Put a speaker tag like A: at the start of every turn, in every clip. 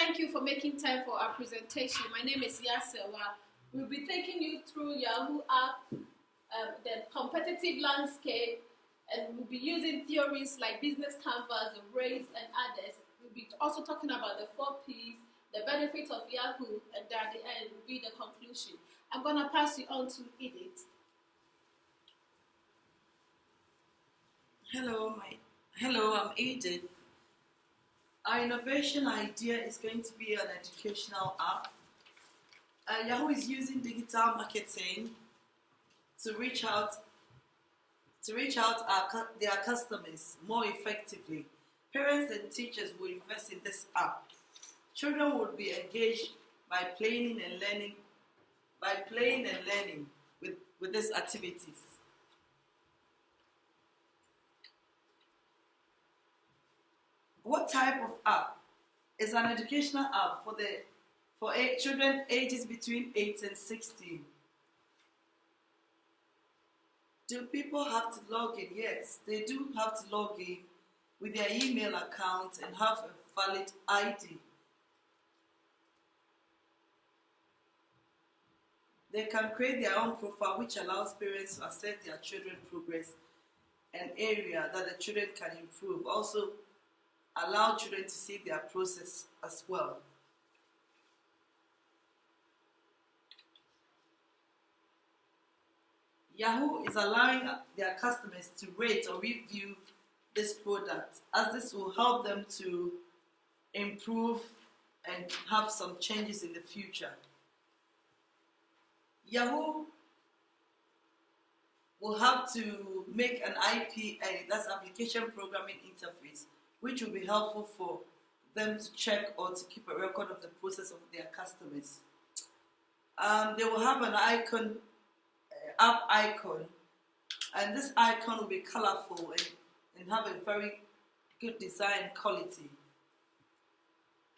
A: Thank you for making time for our presentation. My name is Yasewa. We'll be taking you through Yahoo app, the competitive landscape, and we'll be using theories like business canvas, the race, and others. We'll be also talking about the 4Ps, the benefit of Yahoo, and at the end will be the conclusion. I'm going to pass you on to Edith.
B: Hello, I'm Edith. Our innovation idea is going to be an educational app. Yahoo is using digital marketing to reach out their customers more effectively. Parents and teachers will invest in this app. Children will be engaged by playing and learning with these activities. What type of app? Is an educational app for children ages between 8 and 16. Do people have to log in? Yes, they do have to log in with their email account and have a valid ID. They can create their own profile, which allows parents to assess their children's progress and area that the children can improve. Also, allow children to see their process as well. Yahoo is allowing their customers to rate or review this product, as this will help them to improve and have some changes in the future. Yahoo will have to make an IPA, that's application programming interface, which will be helpful for them to check or to keep a record of the process of their customers. They will have an icon, app icon, and this icon will be colorful and have a very good design quality.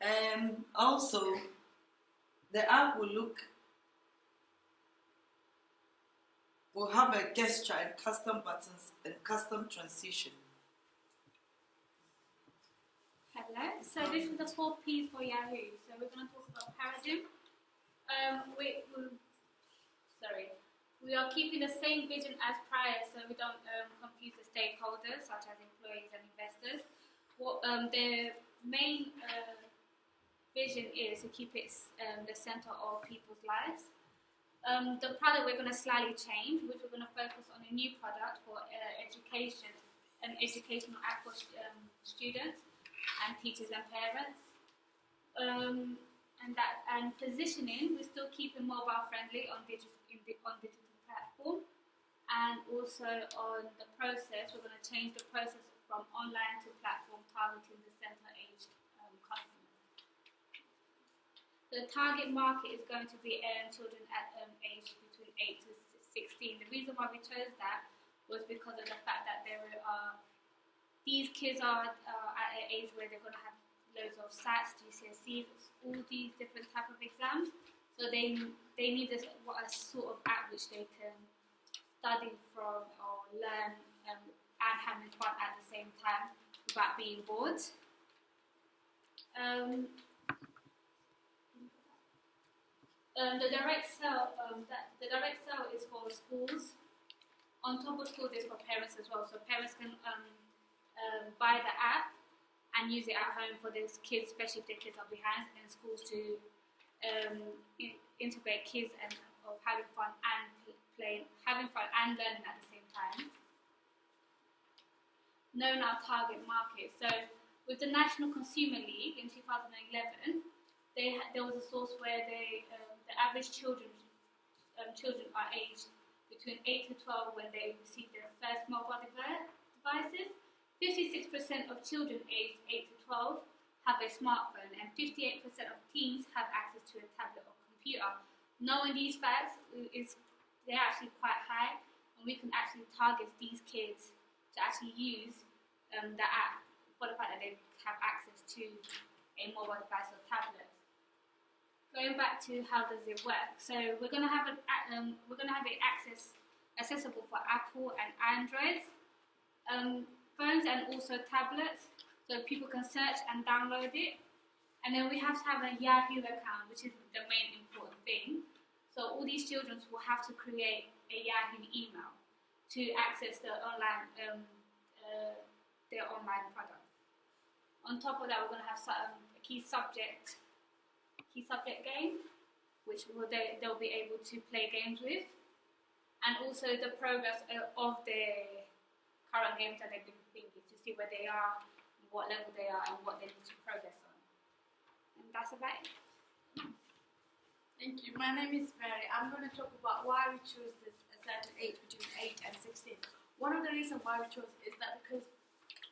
B: And also, the app will have a gesture and custom buttons and custom transition.
C: Hello, so this is the 4Ps for Yahoo. So we're going to talk about paradigm. We are keeping the same vision as prior, so we don't confuse the stakeholders such as employees and investors. What their main vision is to keep it the center of people's lives. The product we're going to slightly change, which we're going to focus on a new product for education, an educational app for students and teachers and parents, and positioning, we're still keeping mobile friendly on digital platform, and also on the process, we're going to change the process from online to platform, targeting the center age customers. The target market is going to be children at age between 8 to 16. The reason why we chose that was because of the fact that these kids are at an age where they're going to have loads of SATs, GCSEs, all these different type of exams. So they need a sort of app which they can study from or learn and having fun at the same time without being bored. The direct sale is for schools. On top of schools, it's for parents as well. So parents can buy the app and use it at home for their kids, especially if their kids are behind, and schools to integrate kids and having fun and learning at the same time. Knowing our target market. So with the National Consumer League in 2011, there was a source where the average children are aged between 8 to 12 when they receive their first mobile devices. 56% of children aged 8 to 12 have a smartphone, and 58% of teens have access to a tablet or computer. Knowing these facts, they're actually quite high, and we can actually target these kids to actually use the app for the fact that they have access to a mobile device or tablet. Going back to how does it work? So we're going to have it accessible for Apple and Android phones and also tablets, so people can search and download it. And then we have to have a Yahoo account, which is the main important thing. So all these children will have to create a Yahoo email to access the online, their online product. On top of that, we're going to have a key subject game, which they'll be able to play games with, and also the progress of their current games that they've been thinking to see where they are, what level they are, and what they need to progress on. And that's about it.
D: Thank you. My name is Mary. I'm going to talk about why we chose this a certain age between 8 and 16. One of the reasons why we chose is that because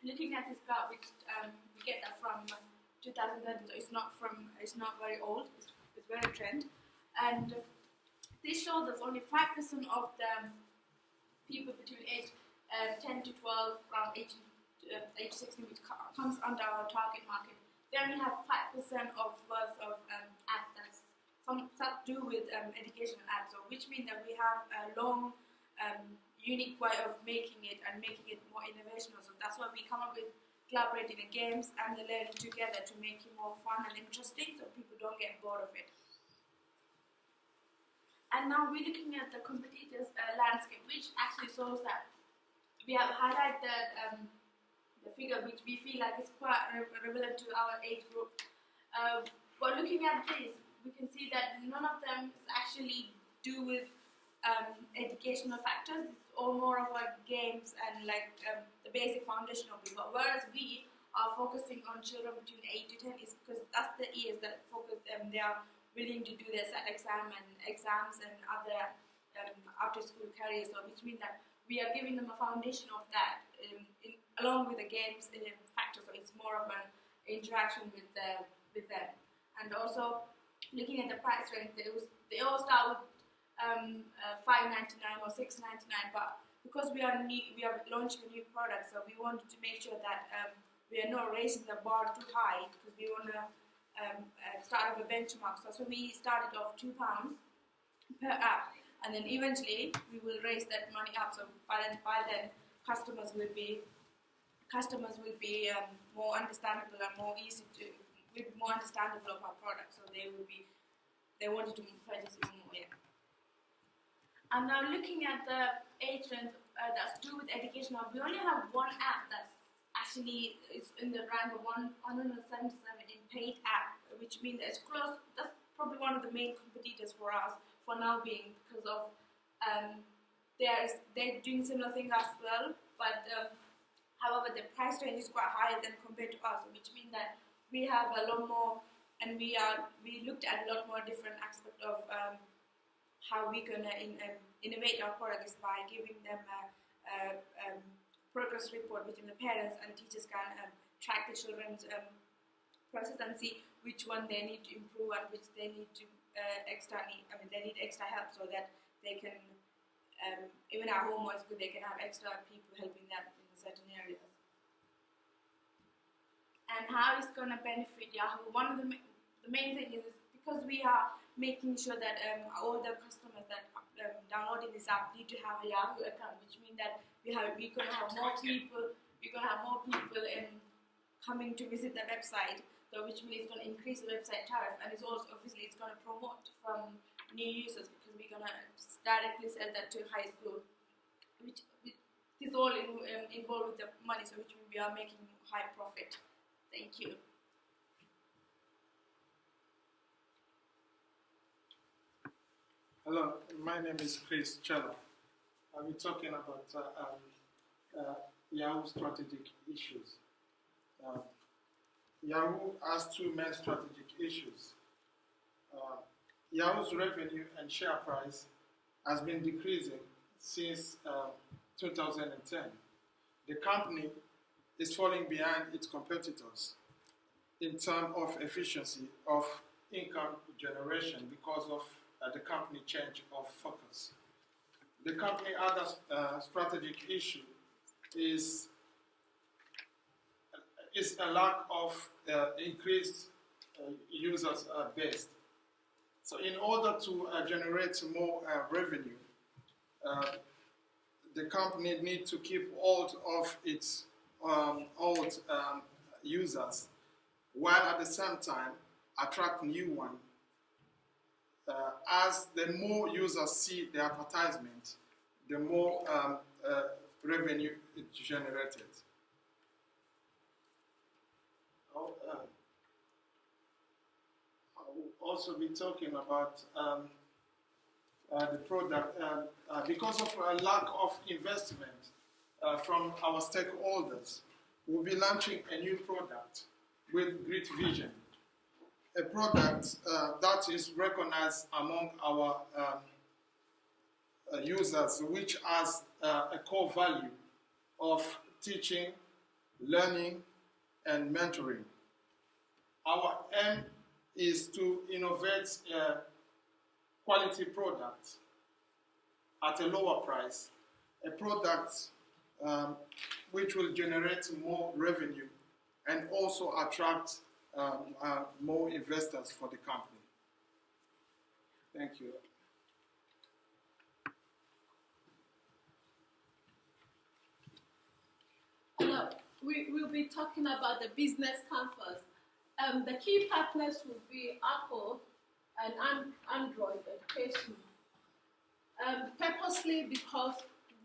D: looking at this graph, which we get that from 2013, so it's not very old. It's very trend, and this shows us only 5% of the people between age 10 to 12, around age 16, which comes under our target market. They only have 5% of worth of ads that's some to do with educational ads, so which means that we have a long, unique way of making it and making it more innovational. So that's why we come up with collaborating the games and the learning together to make it more fun and interesting, so people don't get bored of it. And now we're looking at the competitors' landscape, which actually shows that we have highlighted the figure which we feel like is quite relevant to our age group. But looking at this, we can see that none of them is actually do with educational factors. It's all more of like games and like the basic foundation of it. But whereas we are focusing on children between 8 to 10 is because that's the years that focus they are willing to do their SAT exams and other after-school careers. So which means that we are giving them a foundation of that along with the games factor. So it's more of an interaction with them. And also looking at the price range, they all start with $5.99 or $6.99, but because we are launching a new product, so we wanted to make sure that we are not raising the bar too high, because we want to start with a benchmark. So we started off £2 per app, and then eventually we will raise that money up. So by then customers will be more understandable and more understandable of our product. So they wanted to purchase even more. Yeah. And now looking at the age range that's to do with education, now we only have one app that's actually is in the rank of 177 in paid app, which means it's close. That's probably one of the main competitors for us for now being, because of they're doing similar things as well, but however the price range is quite higher than compared to us, which means that we have a lot more, and we looked at a lot more different aspects of how we're gonna innovate our products by giving them a progress report, which the parents and teachers can track the children's process and see which one they need to improve and which they need to they need extra help, so that they can even at home or school they can have extra people helping them in certain areas. And how it's going to benefit Yahoo? One of the main thing is because we are making sure that all the customers that downloading this app need to have a Yahoo account, which means that we're going to have more people. We're going to have more people coming to visit the website. So which means it's going to increase the website tariff, and it's also obviously it's going to promote from new users, because we're going to directly sell that to high school, which is all involved with the money. So which means we are making high profit. Thank you.
E: Hello, my name is Chris Cello. I'll be talking about Yahoo strategic issues. Yahoo has two main strategic issues. Yahoo's revenue and share price has been decreasing since 2010. The company is falling behind its competitors in terms of efficiency of income generation because of the company change of focus. The company other strategic issue is a lack of increased users base. So in order to generate more revenue, the company needs to keep hold of its old users, while at the same time attract new one. As the more users see the advertisement, the more revenue is generated. I will also be talking about the product because of a lack of investment from our stakeholders. We'll be launching a new product with great vision, a product that is recognized among our users, which has a core value of teaching, learning, and mentoring. Our aim is to innovate quality product at a lower price, a product which will generate more revenue and also attract more investors for the company. Thank you.
A: Hello. We will be talking about the business campus. The key partners will be Apple and Android education. Purposely because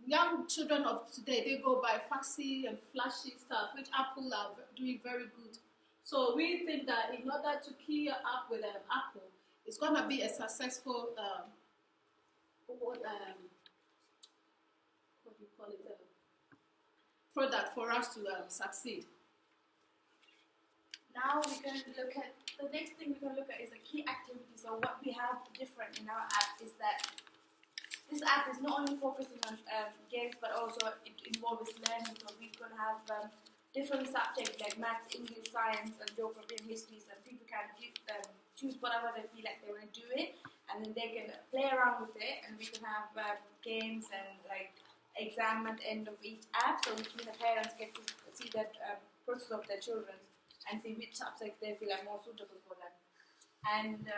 A: young children of today, they go by fancy and flashy stuff, which Apple are doing very good. So we think that in order to key up with Apple, it's going to be a successful what do you call it? Product for us to succeed.
D: Now we can look at the next thing we can look at is the key activities. So what we have different in our app is that this app is not only focusing on games, but also it involves learning. So we're going to have different subjects like maths, English, science, and geography and history. And people can choose whatever they feel like they want to do it, and then they can play around with it. And we can have games and like exam at the end of each app, so which means the parents get to see that process of their children and see which subject they feel are more suitable for them. And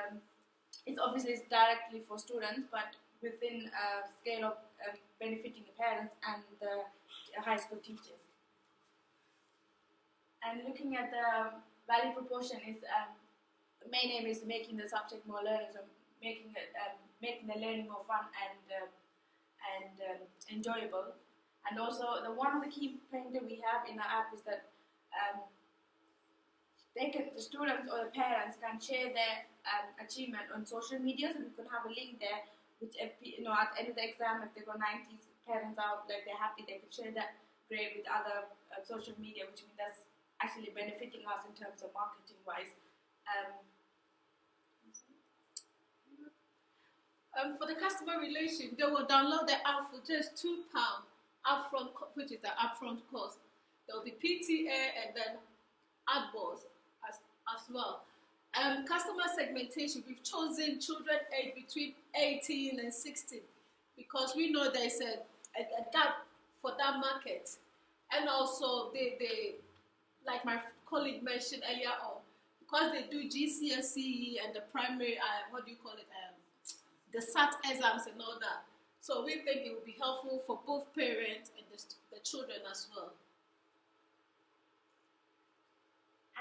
D: it's obviously directly for students, but within a scale of benefiting the parents and the high school teachers. And looking at the value proportion is the main aim is making the subject more learning, so making the learning more fun and enjoyable. And also the one of the key things that we have in our app is that the students or the parents can share their achievement on social media, so we can have a link there which at the end of the exam, if they got 90 parents out, like they're happy, they could share that grade with other social media, which means that's actually benefiting us in terms of marketing wise.
A: For the customer relation, they will download the app for just £2 upfront, which is the upfront cost. There will be PTA and then AdWords as well. Customer segmentation, we've chosen children aged between 18 and 16 because we know there's a gap for that market. And also, they like my colleague mentioned earlier on, because they do GCSE and the primary, the SAT exams and all that. So we think it will be helpful for both parents and the children as well.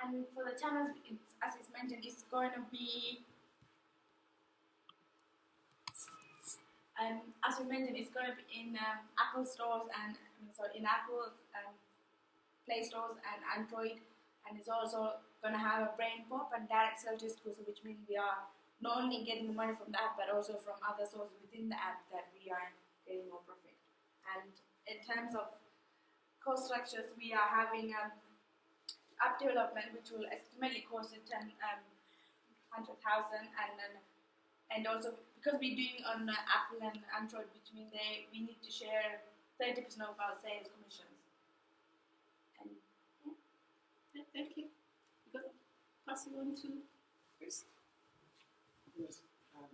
D: And for the channels, as it's mentioned, it's going to be, as we mentioned, it's going to be in Apple stores and in Apple Play stores and Android, and it's also going to have a brain pop and direct sell to schools, which means we are not only getting the money from the app, but also from other sources within the app that we are getting more profit. And in terms of cost structures, we are having app development, which will estimately cost it 100,000, and also because we're doing on Apple and Android, which means we need to share 30% of our sales commissions. And
A: yeah, thank you. Pass it on to Chris.
E: Yes,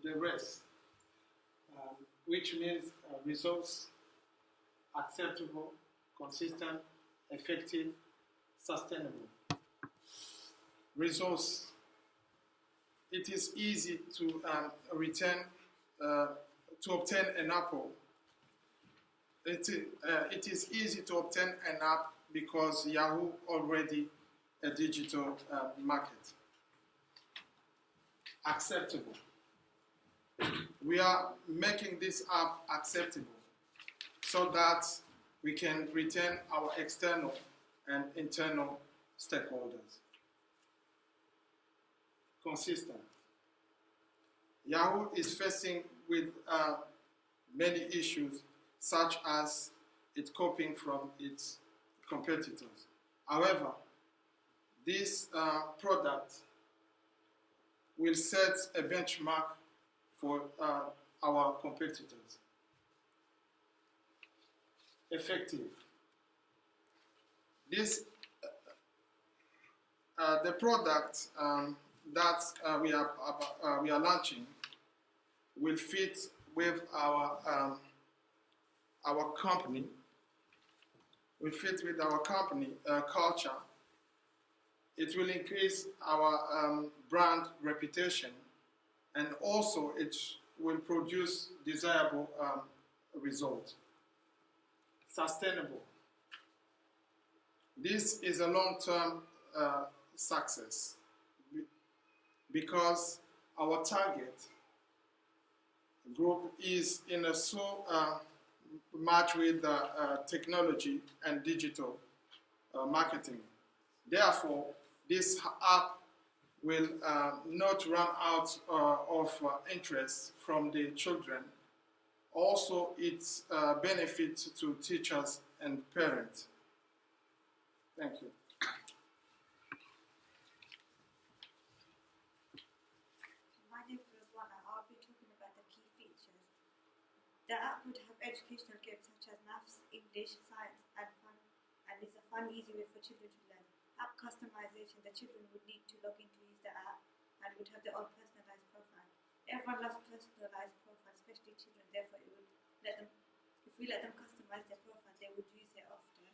E: the rest, which means results, acceptable, consistent, effective, sustainable. Results. It is easy to obtain an Apple. It is easy to obtain an app because Yahoo already a digital market. acceptable. We are making this app acceptable so that we can retain our external and internal stakeholders. Consistent. Yahoo is facing with many issues, such as it's copying from its competitors. However, this product will set a benchmark for our competitors. Effective. This the product that we are launching will fit with our company. Will fit with our company culture. It will increase our brand reputation, and also it will produce desirable results. Sustainable. This is a long-term success because our target group is in a so much with technology and digital marketing. Therefore, this app will not run out of interest from the children. Also, its benefits to teachers and parents. Thank you.
F: My name is Roswana. I'll be talking about the key features. The app would have educational games such as maths, English, science, and fun, and is a fun, easy way for children to learn. App customization, the children would need to log in to use the app and would have their own personalized profile. Everyone loves personalized profiles, especially children, therefore it would let them, if we let them customize their profile, they would use it often.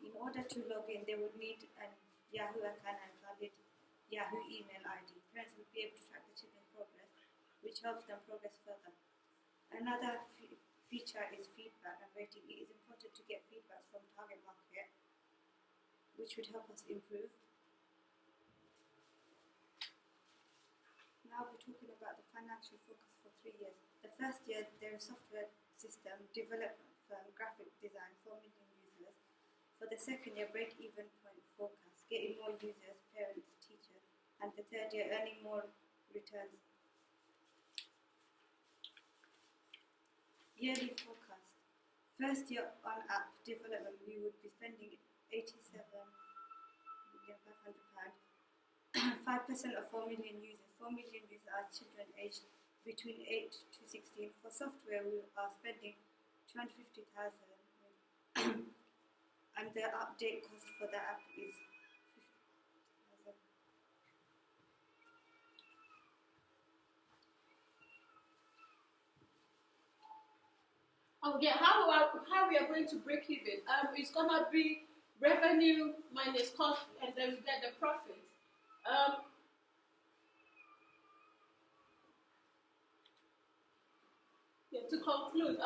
F: In order to log in, they would need a Yahoo account and valid Yahoo email ID. Parents would be able to track the children's progress, which helps them progress further. Another feature is feedback and rating. It is important to get feedback from target market, which would help us improve. Now we're talking about the financial focus for 3 years. The first year, their software system development firm, graphic design, 4 million users. For the second year, break-even point forecast, getting more users, parents, teachers. And the third year, earning more returns. Yearly forecast. First year on app development, we would be spending £87,500,000. 5% of 4 million users. 4 million users are children aged between 8 to 16. For software, we are spending $250,000, and the update cost for the app is $50,000.
A: Oh yeah, how we are going to break even? It's gonna be revenue minus cost, and then we get the profit. Yeah, to conclude,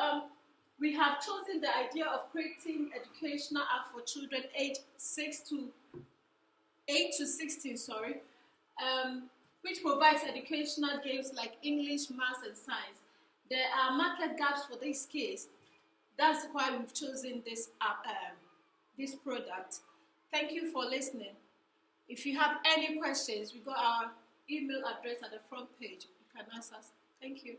A: we have chosen the idea of creating educational app for children aged 8 to 16, which provides educational games like English, maths, and science. There are market gaps for this case. That's why we've chosen this app, this product. Thank you for listening. If you have any questions, we got our email address at the front page. You can ask us. Thank you.